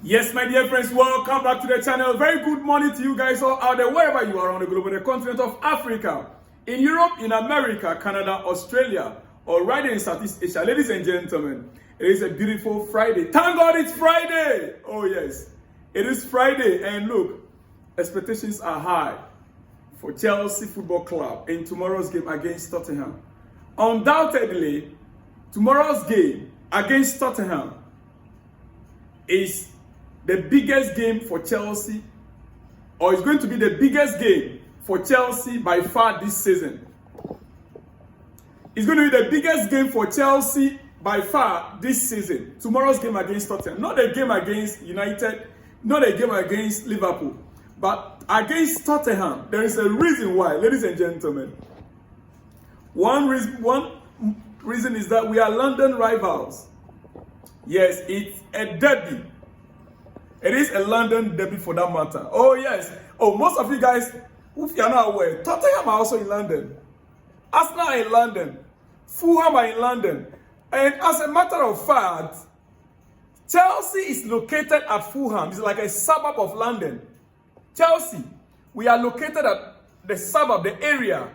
Yes, my dear friends, welcome back to the channel. Very good morning to you guys all out there, wherever you are on the globe, on the continent of Africa, in Europe, in America, Canada, Australia, or right in Southeast Asia. Ladies and gentlemen, it is a beautiful Friday. Thank God it's Friday. Oh yes, it is Friday. And look, expectations are high for Chelsea Football Club in tomorrow's game against Tottenham. Undoubtedly, tomorrow's game against Tottenham is the biggest game for Chelsea, or it's going to be the biggest game for Chelsea by far this season. It's going to be the biggest game for Chelsea by far this season. Tomorrow's game against Tottenham, not a game against United, not a game against Liverpool, but against Tottenham. There is a reason why, ladies and gentlemen. One reason is that we are London rivals. Yes, it's a derby. It is a London derby for that matter. Oh yes. Oh, most of you guys, if you are not aware, Tottenham are also in London. Arsenal are in London. Fulham are in London. And as a matter of fact, Chelsea is located at Fulham. It's like a suburb of London. Chelsea, we are located at the suburb, the area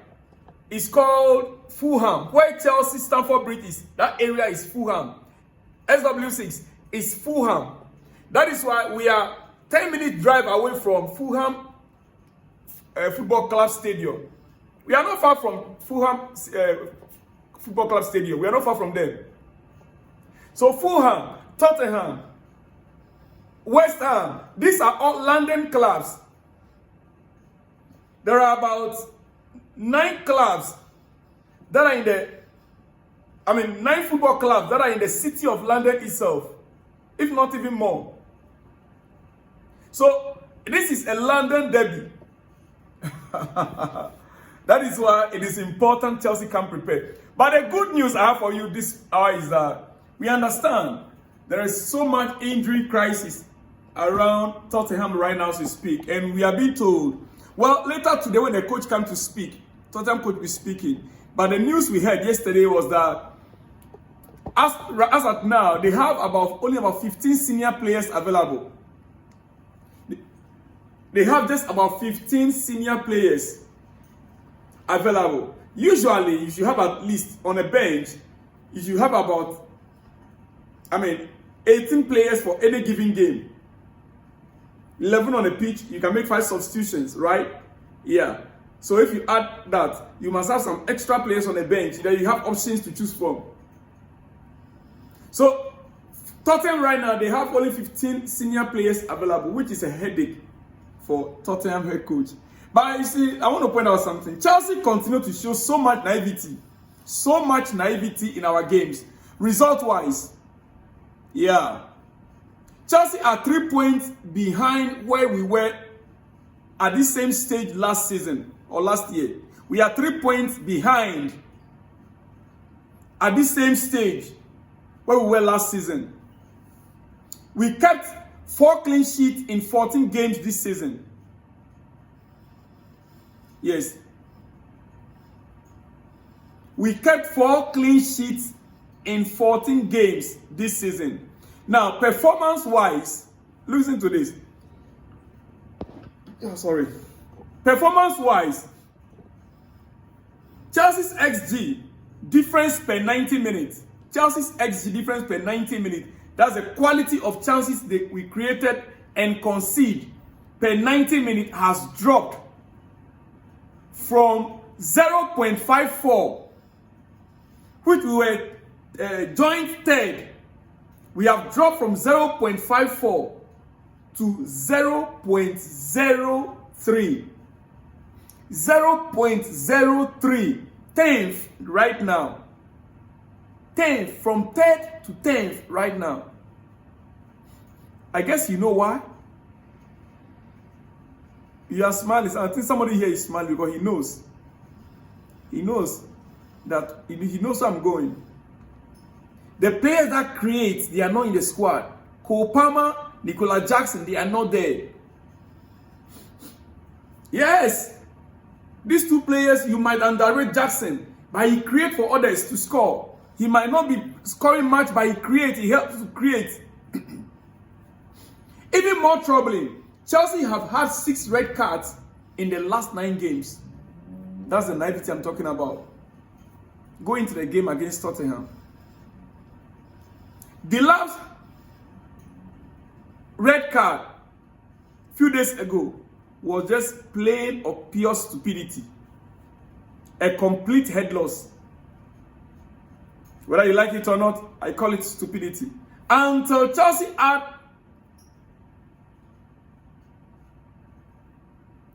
is called Fulham. Where Chelsea Stamford Bridge is, that area is Fulham. SW6 is Fulham. That is why we are 10-minute drive away from Fulham Football Club Stadium. We are not far from Fulham Football Club Stadium. We are not far from them. So Fulham, Tottenham, West Ham, these are all London clubs. There are about 9 clubs that are in the 9 football clubs that are in the city of London itself, if not even more. So this is a London derby. That is why it is important Chelsea can prepare. But the good news I have for you this hour is that we understand there is so much injury crisis around Tottenham right now as we speak. And we are being told, well, later today when the coach comes to speak, Tottenham coach will be speaking. But the news we heard yesterday was that as at now, they have only about 15 senior players available. They have just about 15 senior players available. Usually, you should have at least on a bench, you should have about 18 players for any given game. 11 on the pitch, you can make 5 substitutions, right? Yeah. So if you add that, you must have some extra players on the bench that you have options to choose from. So Tottenham right now, they have only 15 senior players available, which is a headache for Tottenham head coach. But you see, I want to point out something. Chelsea continue to show so much naivety in our games. Result-wise, yeah. Chelsea are 3 points behind where we were at this same stage last season or last year. We are 3 points behind at this same stage where we were last season. We kept 4 clean sheets in 14 games this season. Yes. We kept 4 clean sheets in 14 games this season. Now, performance-wise, listen to this. Performance-wise, Chelsea's XG difference per 90 minutes. Chelsea's XG difference per 90 minutes. That's the quality of chances that we created and concede per 90 minutes has dropped from 0.54, which we were joint third. We have dropped from 0.54 to 0.03. 0.03. 10th right now. 10th, from 3rd to 10th right now. I guess you know why. You are smiling. I think somebody here is smiling because he knows. He knows that he knows where I'm going. The players that create, they are not in the squad. Cole Palmer, Nicola Jackson, they are not there. Yes, these 2 players, you might underrate Jackson, but he creates for others to score. He might not be scoring much, but he helps to create. Even more troubling, Chelsea have had 6 red cards in the last 9 games. That's the naivety I'm talking about. Go into the game against Tottenham. The last red card a few days ago was just plain or pure stupidity. A complete head loss. Whether you like it or not, I call it stupidity. Until Chelsea had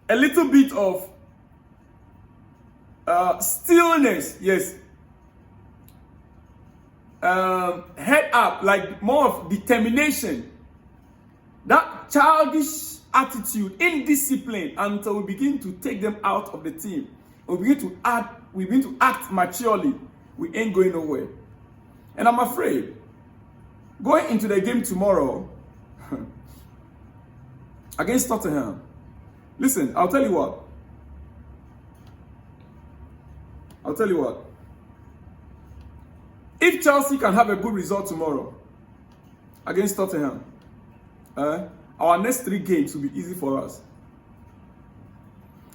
a little bit of stillness, yes. Head up, like more of determination. That childish attitude, indiscipline, until we begin to take them out of the team. We begin to act maturely. We ain't going nowhere. And I'm afraid, going into the game tomorrow against Tottenham, listen, I'll tell you what. If Chelsea can have a good result tomorrow against Tottenham, our next 3 games will be easy for us.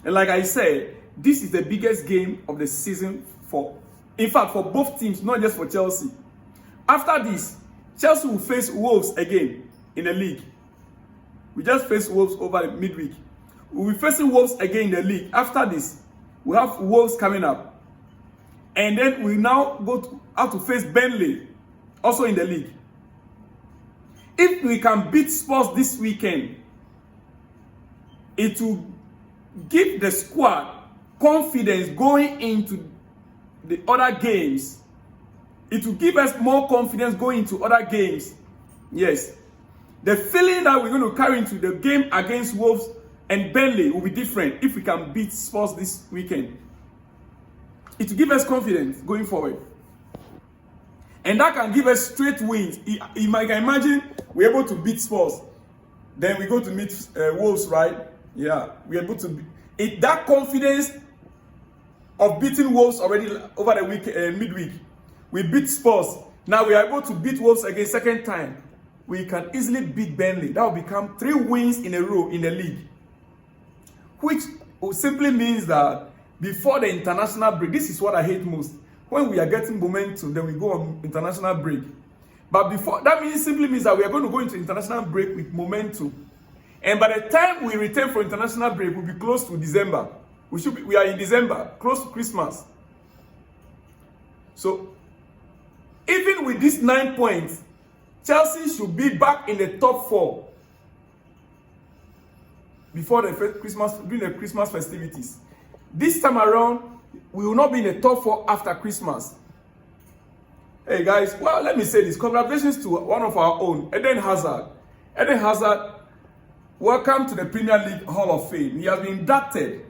And like I said, this is the biggest game of the season for both teams, not just for Chelsea. After this, Chelsea will face Wolves again in the league. We just faced Wolves over the midweek. We'll be facing Wolves again in the league. After this, we have Wolves coming up. And then we now have to face Burnley, also in the league. If we can beat Spurs this weekend, it will give the squad confidence going into the other games. It will give us more confidence going into other games. Yes. The feeling that we're going to carry into the game against Wolves and Burnley will be different if we can beat Spurs this weekend. It will give us confidence going forward. And that can give us straight wins. You might imagine we're able to beat Spurs. Then we go to meet Wolves, right? Yeah. We're able to that confidence of beating Wolves already over the week, midweek. We beat Spurs. Now we are able to beat Wolves again second time. We can easily beat Burnley. That will become 3 wins in a row in the league. Which simply means that before the international break, this is what I hate most. When we are getting momentum, then we go on international break. But before, that simply means that we are going to go into international break with momentum. And by the time we return for international break, we'll be close to December. We are in December, close to Christmas. So, even with these 9 points, Chelsea should be back in the top 4 before the Christmas, during the Christmas festivities. This time around, we will not be in the top 4 after Christmas. Hey guys, well, let me say this. Congratulations to one of our own, Eden Hazard. Eden Hazard, welcome to the Premier League Hall of Fame. He has been inducted.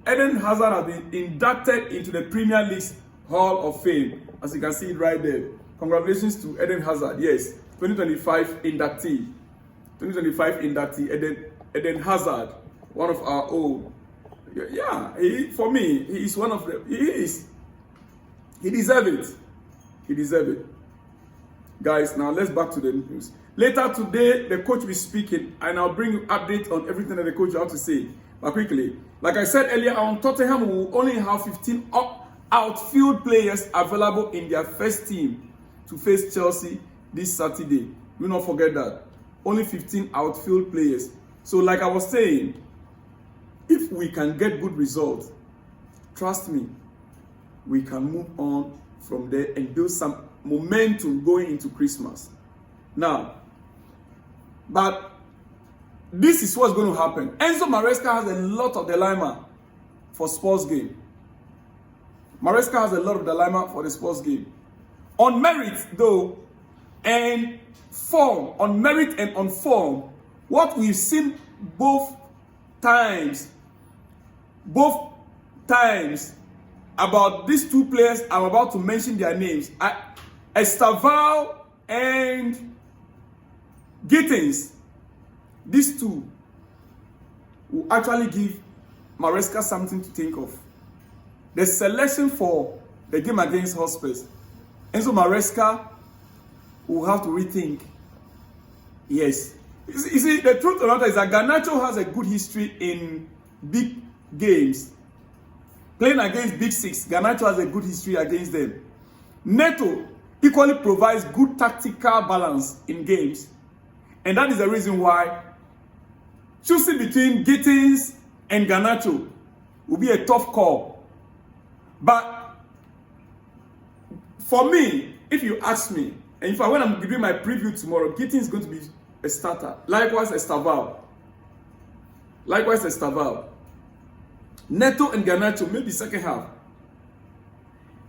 Eden Hazard has been inducted into the Premier League's Hall of Fame. As you can see it right there. Congratulations to Eden Hazard. Yes, 2025 inductee. 2025 inductee, Eden Hazard, one of our own. Yeah, for me, he is one of the. He deserves it. He deserves it. Guys, now let's back to the news. Later today, the coach will be speaking, and I'll bring you updates on everything that the coach has to say. But quickly, like I said earlier, on Tottenham will only have 15 outfield players available in their first team to face Chelsea this Saturday. Do not forget that. Only 15 outfield players. So like I was saying, if we can get good results, trust me, we can move on from there and build some momentum going into Christmas. Now, but this is what's going to happen. Enzo Maresca has a lot of dilemma for Spurs game. Maresca has a lot of dilemma for the Spurs game. On merit, though, and form, on merit and on form, what we've seen both times about these 2 players, I'm about to mention their names. Estavao and Gittens. These 2 will actually give Maresca something to think of. The selection for the game against Hotspurs, Enzo Maresca will have to rethink. Yes, You see, the truth of the matter is that Garnacho has a good history in big games. Playing against Big Six, Garnacho has a good history against them. Neto equally provides good tactical balance in games. And that is the reason why choosing between Gittens and Garnacho will be a tough call. But for me, if you ask me, and in fact, when I'm giving my preview tomorrow, Gittens is going to be a starter. Likewise, Estavao. Neto and Garnacho, maybe second half.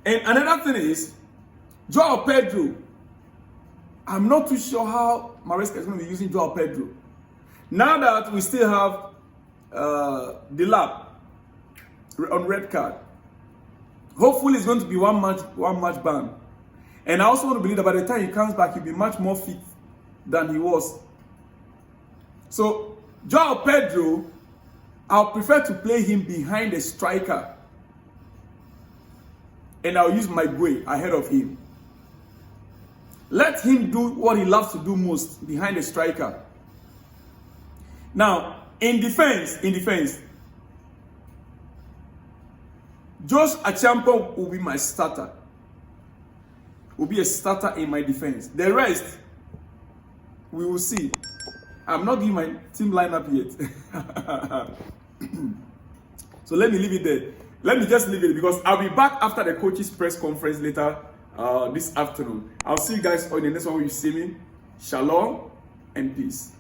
And another thing is, Joao Pedro. I'm not too sure how Maresca is going to be using Joao Pedro. Now that we still have the lap on red card, hopefully it's going to be one match ban. And I also want to believe that by the time he comes back, he'll be much more fit than he was. So, Joao Pedro, I'll prefer to play him behind a striker. And I'll use my Gueye ahead of him. Let him do what he loves to do most, behind a striker. Now, in defense, Josh Achampo will be my starter. Will be a starter in my defense. The rest, we will see. I'm not giving my team lineup yet. So let me leave it there. Let me just leave it because I'll be back after the coaches press conference later this afternoon. I'll see you guys on the next one where you see me. Shalom and peace.